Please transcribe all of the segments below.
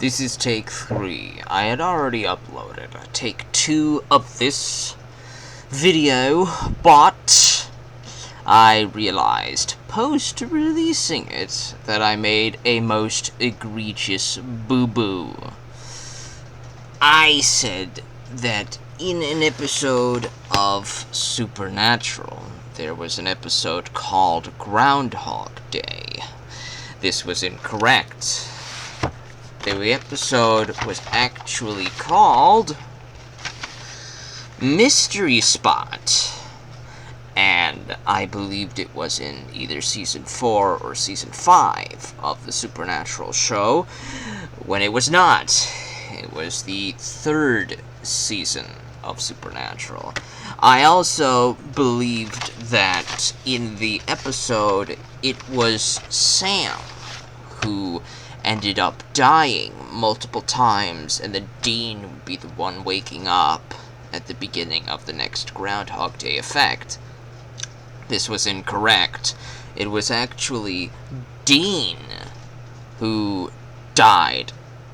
This is take 3. I had already uploaded take 2 of this video, but I realized post-releasing it that I made a most egregious boo-boo. I said that in an episode of Supernatural, there was an episode called Groundhog Day. This was incorrect. The episode was actually called Mystery Spot, and I believed it was in either Season 4 or Season 5 of the Supernatural show, when it was not. It was the 3rd season of Supernatural. I also believed that in the episode it was Sam who ended up dying multiple times, and then Dean would be the one waking up at the beginning of the next Groundhog Day effect. This was incorrect. It was actually Dean who died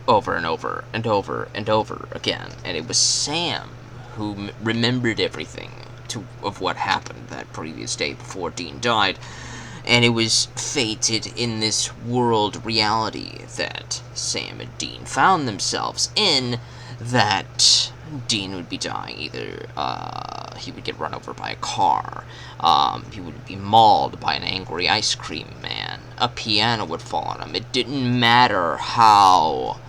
over and over and over and over again, and it was Sam who remembered everything of what happened that previous day before Dean died. And it was fated in this world reality that Sam and Dean found themselves in, that Dean would be dying. Either he would get run over by a car, he would be mauled by an angry ice cream man, a piano would fall on him. It didn't matter how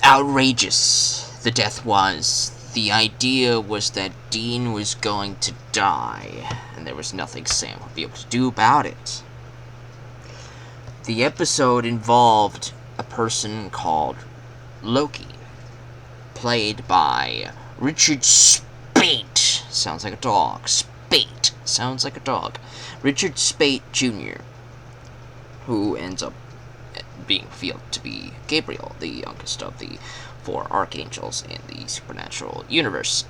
outrageous the death was. The idea was that Dean was going to die, and there was nothing Sam would be able to do about it. The episode involved a person called Loki, played by Richard Speight. Sounds like a dog. Speight. Sounds like a dog. Richard Speight Jr., who ends up being revealed to be Gabriel, the youngest of the 4 archangels in the Supernatural universe.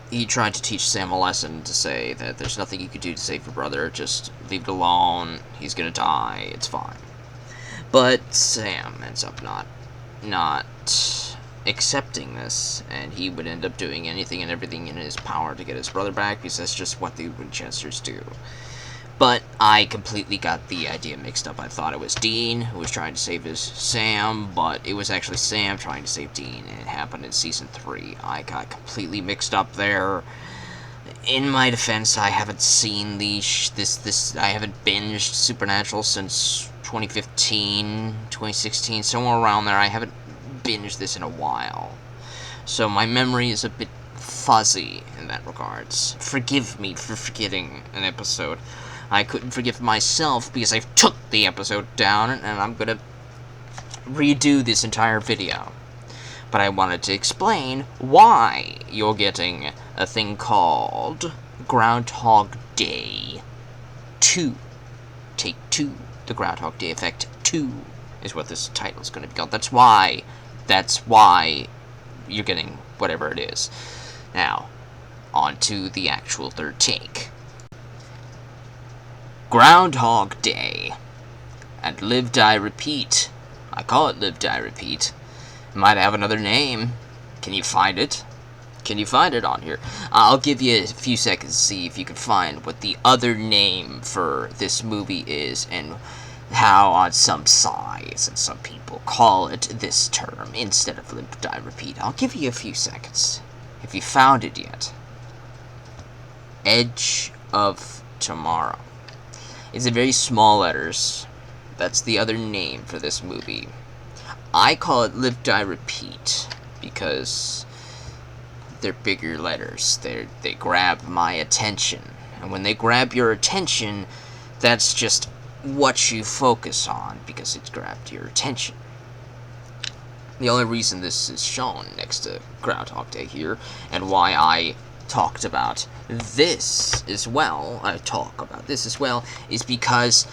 He tried to teach Sam a lesson, to say that there's nothing you can do to save your brother, just leave it alone, he's gonna die, it's fine. But Sam ends up not accepting this, and he would end up doing anything and everything in his power to get his brother back, because that's just what the Winchesters do. But I completely got the idea mixed up. I thought it was Dean who was trying to save his Sam, but it was actually Sam trying to save Dean, and it happened in Season 3. I got completely mixed up there. In my defense, I haven't seen I haven't binged Supernatural since 2015, 2016, somewhere around there. I haven't binged this in a while. So my memory is a bit fuzzy in that regards. Forgive me for forgetting an episode. I couldn't forgive myself because I took the episode down, and I'm gonna redo this entire video. But I wanted to explain why you're getting a thing called Groundhog Day 2. Take 2. The Groundhog Day Effect 2 is what this title is going to be called. That's why you're getting whatever it is. Now, on to the actual 3rd take. Groundhog Day. And Live, Die, Repeat. I call it Live, Die, Repeat. It might have another name. Can you find it? Can you find it on here? I'll give you a few seconds to see if you can find what the other name for this movie is, and how on some sites and some people call it this term instead of Live, Die, Repeat. I'll give you a few seconds. If you found it yet. Edge of Tomorrow. It's in very small letters. That's the other name for this movie. I call it Live, Die, Repeat because they're bigger letters. They grab my attention. And when they grab your attention, that's just what you focus on, because it's grabbed your attention. The only reason this is shown next to Groundhog Day here, and why I talked about this as well, is because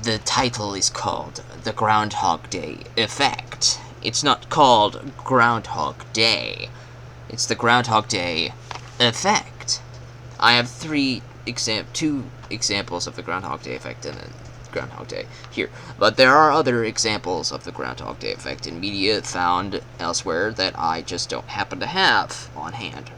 the title is called The Groundhog Day Effect. It's not called Groundhog Day. It's the Groundhog Day Effect. I have two examples of the Groundhog Day effect, and then Groundhog Day here. But there are other examples of the Groundhog Day effect in media found elsewhere that I just don't happen to have on hand.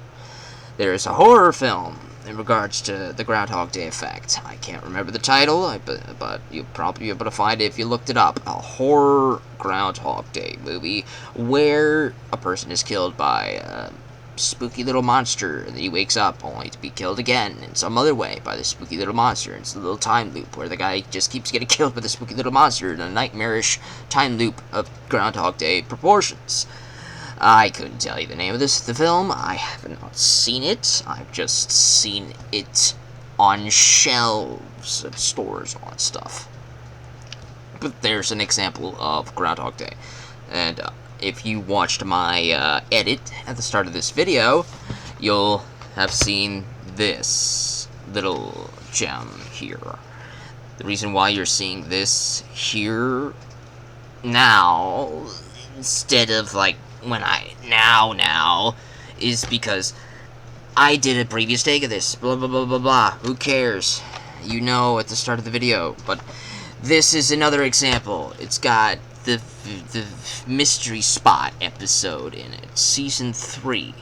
There's a horror film in regards to the Groundhog Day effect. I can't remember the title, but you'll probably be able to find it if you looked it up. A horror Groundhog Day movie where a person is killed by a spooky little monster, and then he wakes up only to be killed again in some other way by the spooky little monster. It's a little time loop where the guy just keeps getting killed by the spooky little monster in a nightmarish time loop of Groundhog Day proportions. I couldn't tell you the name of the film. I have not seen it. I've just seen it on shelves at stores and stuff. But there's an example of Groundhog Day. And if you watched my edit at the start of this video, you'll have seen this little gem here. The reason why you're seeing this here now, instead of like when now is because I did a previous take of this, blah blah blah blah blah, who cares, you know, at the start of the video. But this is another example. It's got the mystery spot episode in it, season 3.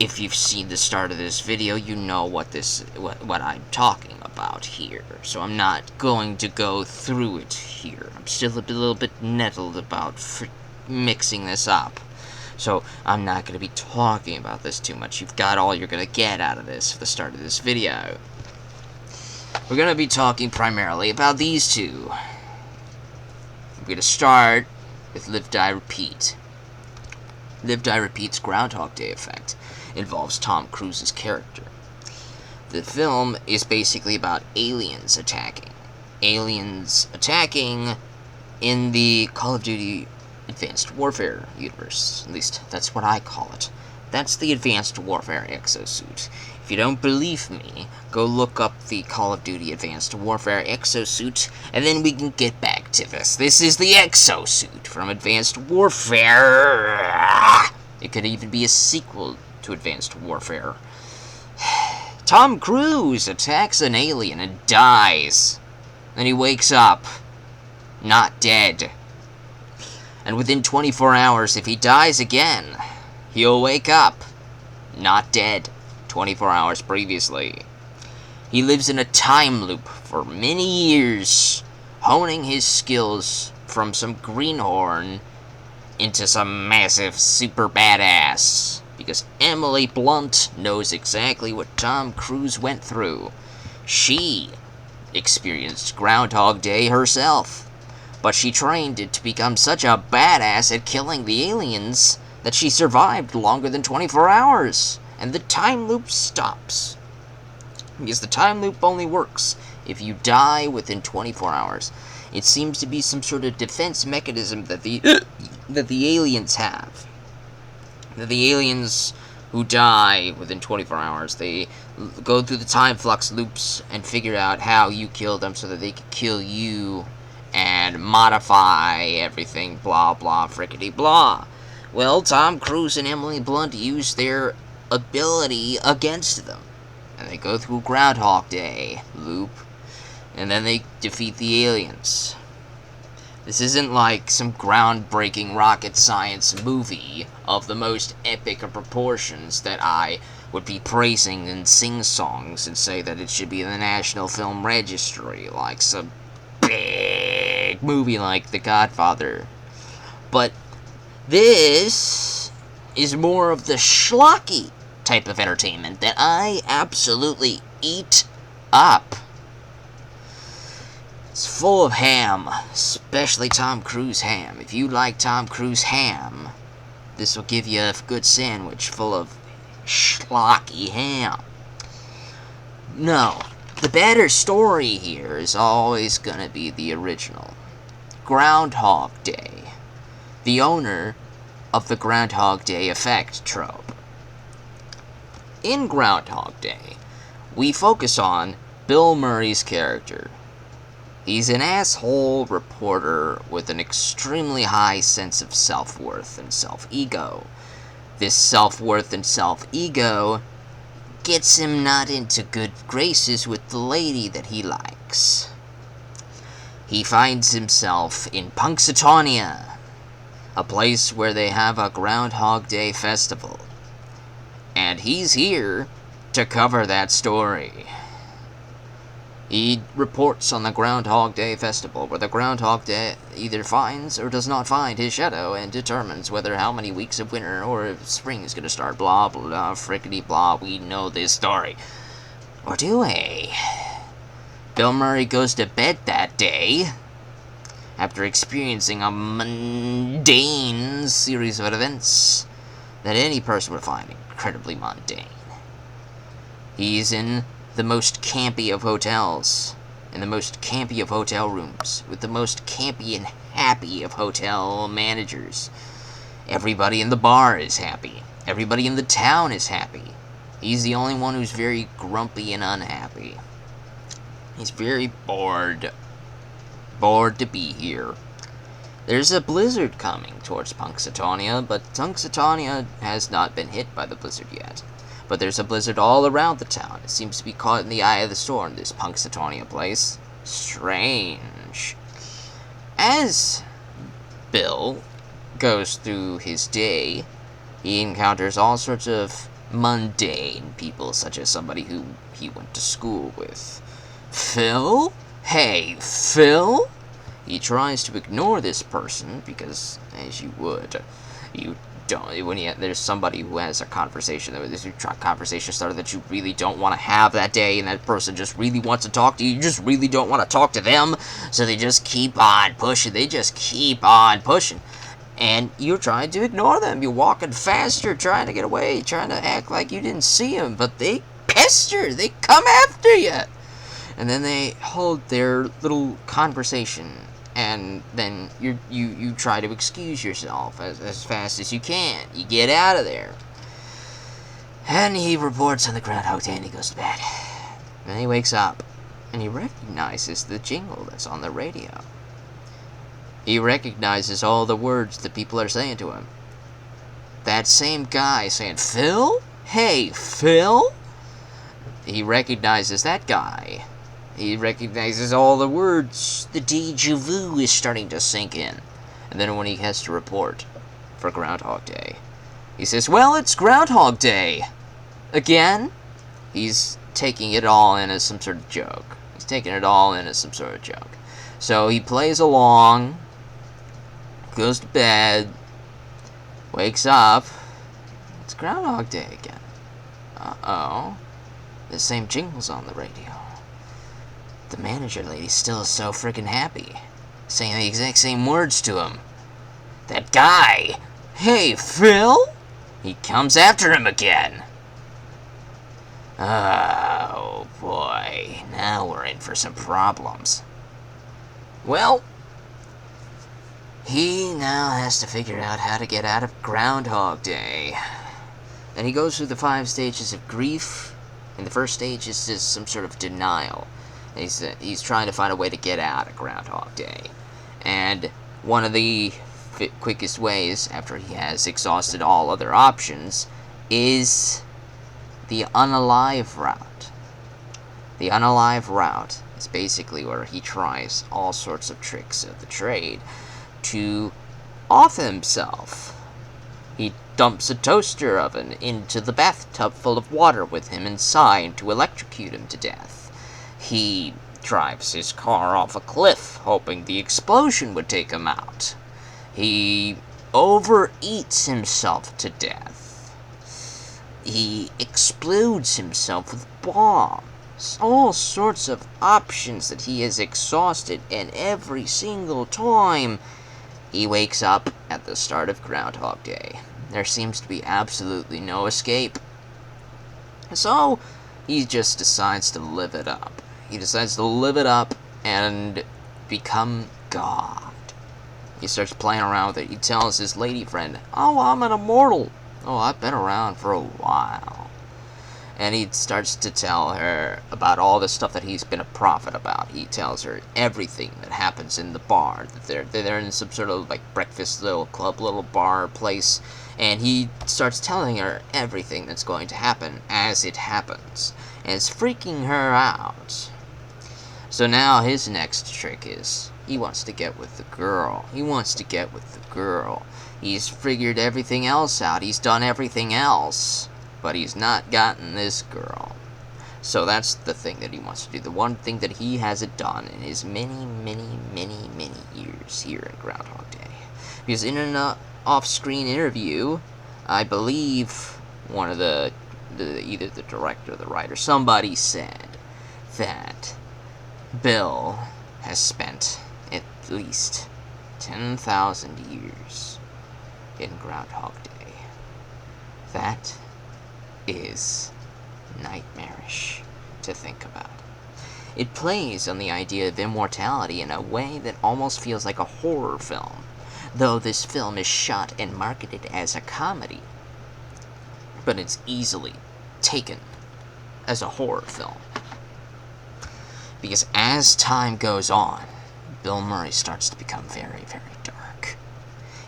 If you've seen the start of this video, you know what I'm talking about here. So I'm not going to go through it here. I'm still a little bit nettled about mixing this up. So I'm not going to be talking about this too much. You've got all you're going to get out of this for the start of this video. We're going to be talking primarily about these two. We're going to start with Live, Die, Repeat. Live, Die, Repeat's Groundhog Day effect involves Tom Cruise's character. The film is basically about aliens attacking. Aliens attacking in the Call of Duty Advanced Warfare universe. At least, that's what I call it. That's the Advanced Warfare exosuit. If you don't believe me, go look up the Call of Duty Advanced Warfare exosuit, and then we can get back to this. This is the exosuit from Advanced Warfare. It could even be a sequel to Advanced Warfare. Tom Cruise attacks an alien and dies. Then he wakes up, not dead. And within 24 hours, if he dies again, he'll wake up, not dead, 24 hours previously. He lives in a time loop for many years, honing his skills from some greenhorn into some massive super badass. Because Emily Blunt knows exactly what Tom Cruise went through. She experienced Groundhog Day herself. But she trained it to become such a badass at killing the aliens that she survived longer than 24 hours. And the time loop stops. Because the time loop only works if you die within 24 hours. It seems to be some sort of defense mechanism that the aliens have. That the aliens who die within 24 hours, they go through the time flux loops and figure out how you kill them so that they can kill you and modify everything, blah blah frickety blah. Well, Tom Cruise and Emily Blunt use their ability against them. And they go through Groundhog Day loop, and then they defeat the aliens. This isn't like some groundbreaking rocket science movie of the most epic of proportions that I would be praising and sing songs and say that it should be in the National Film Registry, like some big movie like The Godfather. But this is more of the schlocky type of entertainment that I absolutely eat up. It's full of ham, especially Tom Cruise ham. If you like Tom Cruise ham, this will give you a good sandwich full of schlocky ham. No, the better story here is always gonna be the original. Groundhog Day, the owner of the Groundhog Day effect trope. In Groundhog Day, we focus on Bill Murray's character. He's an asshole reporter with an extremely high sense of self-worth and self-ego. This self-worth and self-ego gets him not into good graces with the lady that he likes. he finds himself in Punxsutawney, a place where they have a Groundhog Day festival. And he's here to cover that story. He reports on the Groundhog Day festival, where the Groundhog Day either finds or does not find his shadow and determines whether how many weeks of winter or if spring is going to start. Blah, blah, blah, frickety blah. We know this story. Or do we? Bill Murray goes to bed that day after experiencing a mundane series of events that any person would find incredibly mundane. He's in the most campy of hotels, in the most campy of hotel rooms, with the most campy and happy of hotel managers. Everybody in the bar is happy. Everybody in the town is happy. He's the only one who's very grumpy and unhappy. He's very bored. Bored to be here. There's a blizzard coming towards Punxsutawney, but Punxsutawney has not been hit by the blizzard yet. But there's a blizzard all around the town. It seems to be caught in the eye of the storm, this Punxsutawney place. Strange. As Bill goes through his day, he encounters all sorts of mundane people, such as somebody who he went to school with. Phil? Hey, Phil? He tries to ignore this person, because, as you would, you don't, when there's somebody who has a conversation, there's a conversation starter that you really don't want to have that day, and that person just really wants to talk to you, you just really don't want to talk to them, so they just keep on pushing, and you're trying to ignore them, you're walking faster, trying to get away, trying to act like you didn't see them, but they pester, they come after you, and then they hold their little conversation, and then you try to excuse yourself as fast as you can. You get out of there. And he reports on the Groundhog Day and he goes to bed. Then he wakes up and he recognizes the jingle that's on the radio. He recognizes all the words that people are saying to him. That same guy saying, Phil? Hey, Phil? He recognizes that guy. He recognizes all the words. The deja vu is starting to sink in. And then when he has to report for Groundhog Day, he says, well, it's Groundhog Day. Again? He's taking it all in as some sort of joke. So he plays along, goes to bed, wakes up. It's Groundhog Day again. Uh-oh. The same jingle's on the radio. The manager lady's still so freaking happy, saying the exact same words to him. That guy! Hey, Phil! He comes after him again. Oh, boy. Now we're in for some problems. Well, he now has to figure out how to get out of Groundhog Day. And he goes through the 5 stages of grief, and the first stage is just some sort of denial. He's trying to find a way to get out of Groundhog Day. And one of the quickest ways, after he has exhausted all other options, is the unalive route. The unalive route is basically where he tries all sorts of tricks of the trade to off himself. He dumps a toaster oven into the bathtub full of water with him inside to electrocute him to death. He drives his car off a cliff, hoping the explosion would take him out. He overeats himself to death. He explodes himself with bombs. All sorts of options that he has exhausted, and every single time he wakes up at the start of Groundhog Day. There seems to be absolutely no escape. So he just decides to live it up. He decides to live it up and become God. He starts playing around with it. He tells his lady friend, oh, I'm an immortal. Oh, I've been around for a while. And he starts to tell her about all the stuff that he's been a prophet about. He tells her everything that happens in the bar. That they're in some sort of like breakfast little club, little bar place. And he starts telling her everything that's going to happen as it happens. And it's freaking her out. So now his next trick is he wants to get with the girl. He wants to get with the girl. He's figured everything else out. He's done everything else. But he's not gotten this girl. So that's the thing that he wants to do. The one thing that he hasn't done in his many years here in Groundhog Day. Because in an off-screen interview, I believe one of either the director or the writer, somebody said that Bill has spent at least 10,000 years in Groundhog Day. That is nightmarish to think about. It plays on the idea of immortality in a way that almost feels like a horror film, though this film is shot and marketed as a comedy. But it's easily taken as a horror film. Because as time goes on, Bill Murray starts to become very dark.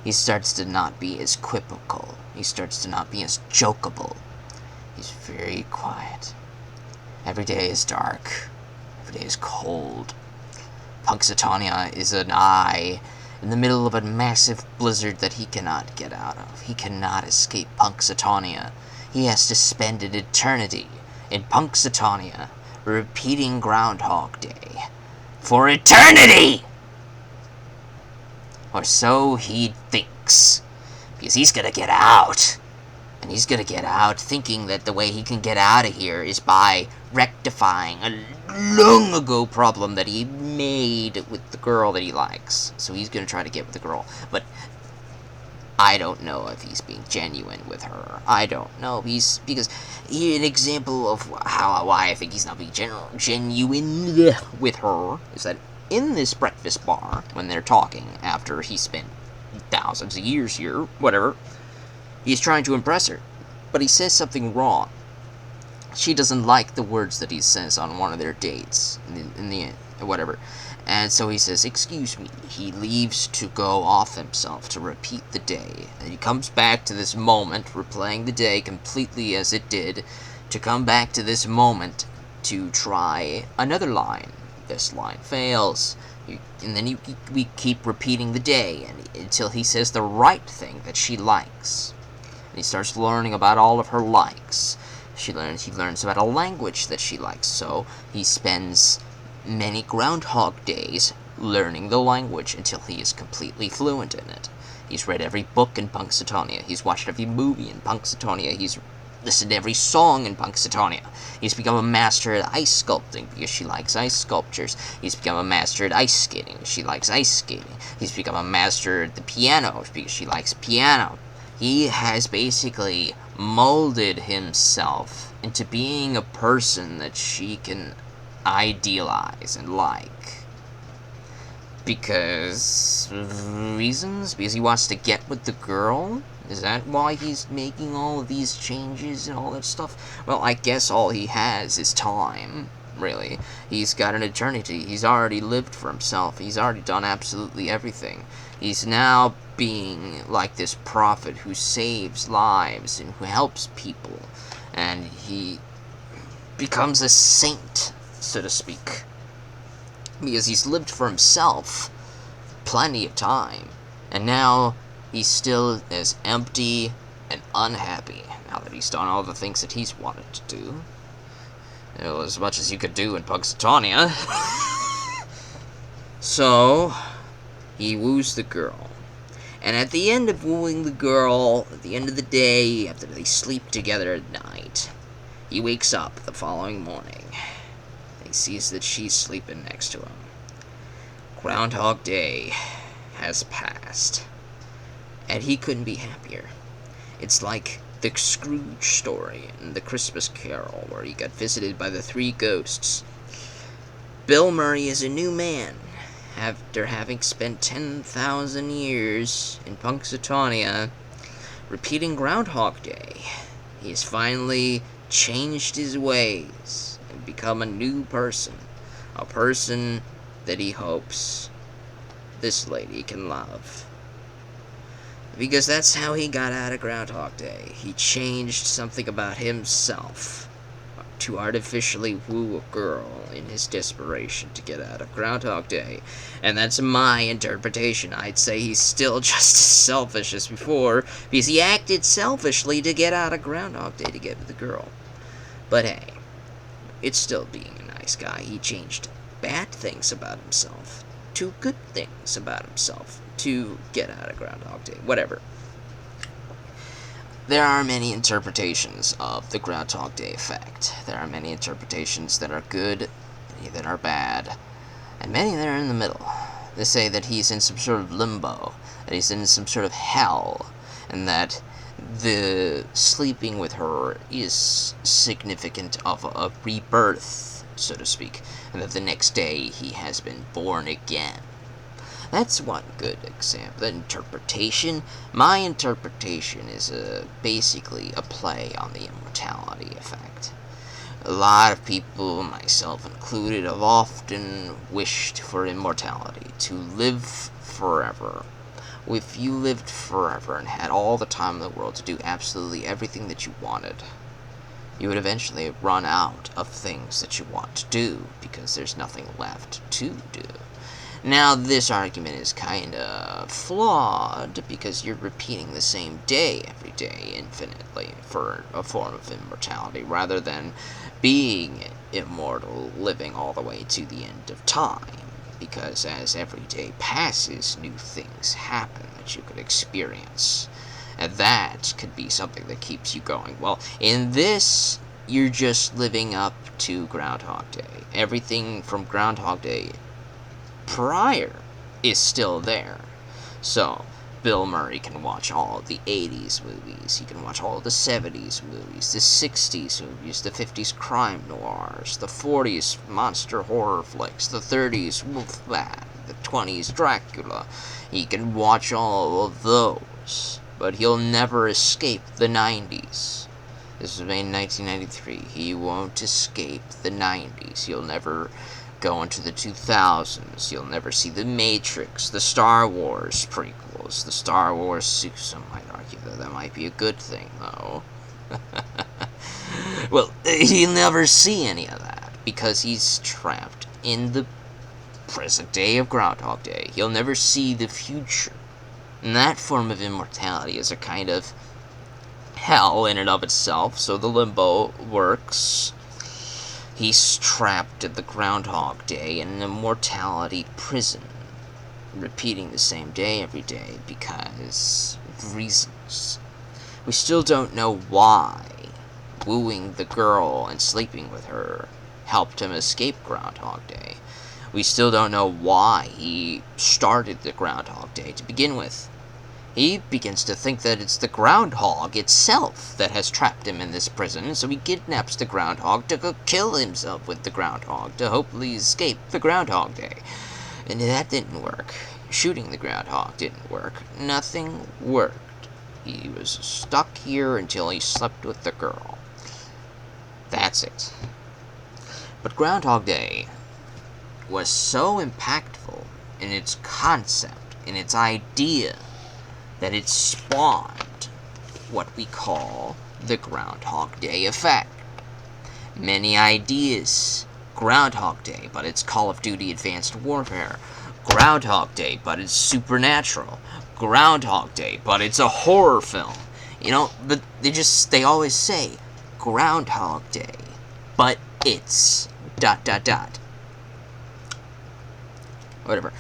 He starts to not be as quippical. He starts to not be as jokeable. He's very quiet. Every day is dark. Every day is cold. Punxsutawney is an eye in the middle of a massive blizzard that he cannot get out of. He cannot escape Punxsutawney. He has to spend an eternity in Punxsutawney, repeating Groundhog Day for eternity! Or so he thinks. Because he's gonna get out. And he's gonna get out thinking that the way he can get out of here is by rectifying a long ago problem that he made with the girl that he likes. So he's gonna try to get with the girl. But I don't know if he's being genuine with her. I don't know. Because an example of why I think he's not being genuine with her is that in this breakfast bar, when they're talking after he spent thousands of years here, whatever, he's trying to impress her, but he says something wrong. She doesn't like the words that he says on one of their dates, in the whatever. And so he says, "Excuse me." He leaves to go off himself to repeat the day. And he comes back to this moment, replaying the day completely as it did, to come back to this moment to try another line. This line fails. And then we keep repeating the day until he says the right thing that she likes. And he starts learning about all of her likes. He learns about a language that she likes, so he spends many Groundhog Days learning the language until he is completely fluent in it. He's read every book in Punxsutawney. He's watched every movie in Punxsutawney. He's listened to every song in Punxsutawney. He's become a master at ice sculpting because she likes ice sculptures. He's become a master at ice skating because she likes ice skating. He's become a master at the piano because she likes piano. He has basically molded himself into being a person that she can idealize and like. Because reasons? Because he wants to get with the girl? Is that why he's making all of these changes and all that stuff? Well, I guess all he has is time, really. He's got an eternity. He's already lived for himself. He's already done absolutely everything. He's now being like this prophet who saves lives and who helps people. And he becomes a saint, so to speak. Because he's lived for himself plenty of time. And now he's still as empty and unhappy now that he's done all the things that he's wanted to do. Well, as much as you could do in Punxsutawney. So, he woos the girl. And at the end of wooing the girl, at the end of the day, after they sleep together at night, he wakes up the following morning. He sees that she's sleeping next to him. Groundhog Day has passed. And he couldn't be happier. It's like the Scrooge story in The Christmas Carol, where he got visited by the three ghosts. Bill Murray is a new man. After having spent 10,000 years in Punxsutawney, repeating Groundhog Day, he has finally changed his ways and become a new person. A person that he hopes this lady can love. Because that's how he got out of Groundhog Day. He changed something about himself. to artificially woo a girl in his desperation to get out of Groundhog Day. And that's my interpretation. I'd say he's still just as selfish as before, because he acted selfishly to get out of Groundhog Day to get with the girl. But hey, it's still being a nice guy. He changed bad things about himself to good things about himself to get out of Groundhog Day. Whatever. There are many interpretations of the Groundhog Day effect. There are many interpretations that are good, many that are bad, and many that are in the middle. They say that he's in some sort of limbo, that he's in some sort of hell, and that the sleeping with her is significant of a rebirth, so to speak, and that the next day he has been born again. That's one good example. The interpretation. My interpretation is basically a play on the immortality effect. A lot of people, myself included, have often wished for immortality, to live forever. If you lived forever and had all the time in the world to do absolutely everything that you wanted, you would eventually run out of things that you want to do, because there's nothing left to do. Now, this argument is kind of flawed, because you're repeating the same day every day infinitely for a form of immortality, rather than being immortal, living all the way to the end of time. Because as every day passes, new things happen that you could experience. And that could be something that keeps you going. Well, in this, you're just living up to Groundhog Day. Everything from Groundhog Day prior is still there. So, Bill Murray can watch all the 80s movies, he can watch all the 70s movies, the 60s movies, the 50s crime noirs, the 40s monster horror flicks, the 30s Wolfman, the 20s Dracula. He can watch all of those, but he'll never escape the 90s. This was made in 1993. He won't escape the 90s. He'll never go into the 2000s. You'll never see the Matrix, the Star Wars prequels, the Star Wars suits. Some might argue that might be a good thing, though. Well, he'll never see any of that, because he's trapped in the present day of Groundhog Day. He'll never see the future. And that form of immortality is a kind of hell in and of itself, so the limbo works. He's trapped at the Groundhog Day in an immortality prison, repeating the same day every day because of reasons. We still don't know why wooing the girl and sleeping with her helped him escape Groundhog Day. We still don't know why he started the Groundhog Day to begin with. He begins to think that it's the groundhog itself that has trapped him in this prison, so he kidnaps the groundhog to go kill himself with the groundhog to hopefully escape the Groundhog Day. And that didn't work. Shooting the groundhog didn't work. Nothing worked. He was stuck here until he slept with the girl. That's it. But Groundhog Day was so impactful in its concept, in its idea, that it spawned what we call the Groundhog Day effect. Many ideas. Groundhog Day, but it's Call of Duty Advanced Warfare. Groundhog Day, but it's supernatural. Groundhog Day, but it's a horror film. You know, but they always say Groundhog Day, but it's ... Whatever.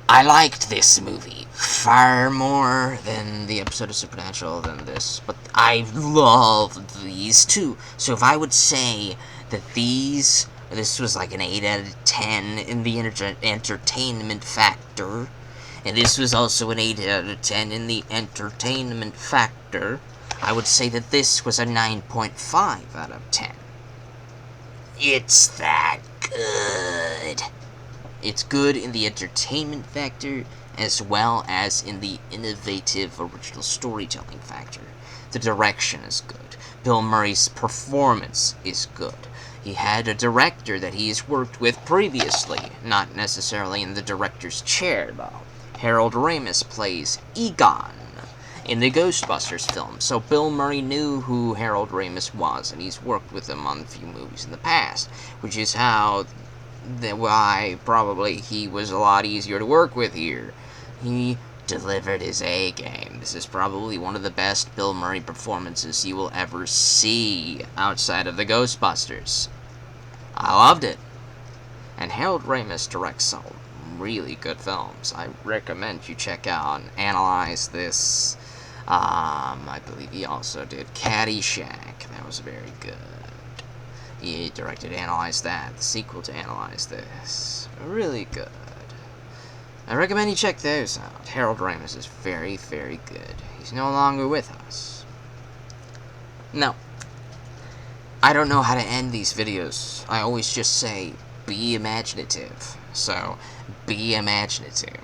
I liked this movie far more than the episode of Supernatural than this, but I loved these two. So if I would say that this was like an 8 out of 10 in the entertainment factor, and this was also an 8 out of 10 in the entertainment factor, I would say that this was a 9.5 out of 10. It's that good. It's good in the entertainment factor as well as in the innovative original storytelling factor. The direction is good. Bill Murray's performance is good. He had a director that he's worked with previously, not necessarily in the director's chair, though. Harold Ramis plays Egon. in the Ghostbusters film. So Bill Murray knew who Harold Ramis was, and he's worked with him on a few movies in the past, which is why probably he was a lot easier to work with here. He delivered his A game. This is probably one of the best Bill Murray performances you will ever see outside of the Ghostbusters. I loved it. And Harold Ramis directs some really good films. I recommend you check out and Analyze This. I believe he also did Caddyshack. That was very good. He directed Analyze That, the sequel to Analyze This. Really good. I recommend you check those out. Harold Ramis is very, very good. He's no longer with us. No. I don't know how to end these videos. I always just say, be imaginative. So, be imaginative.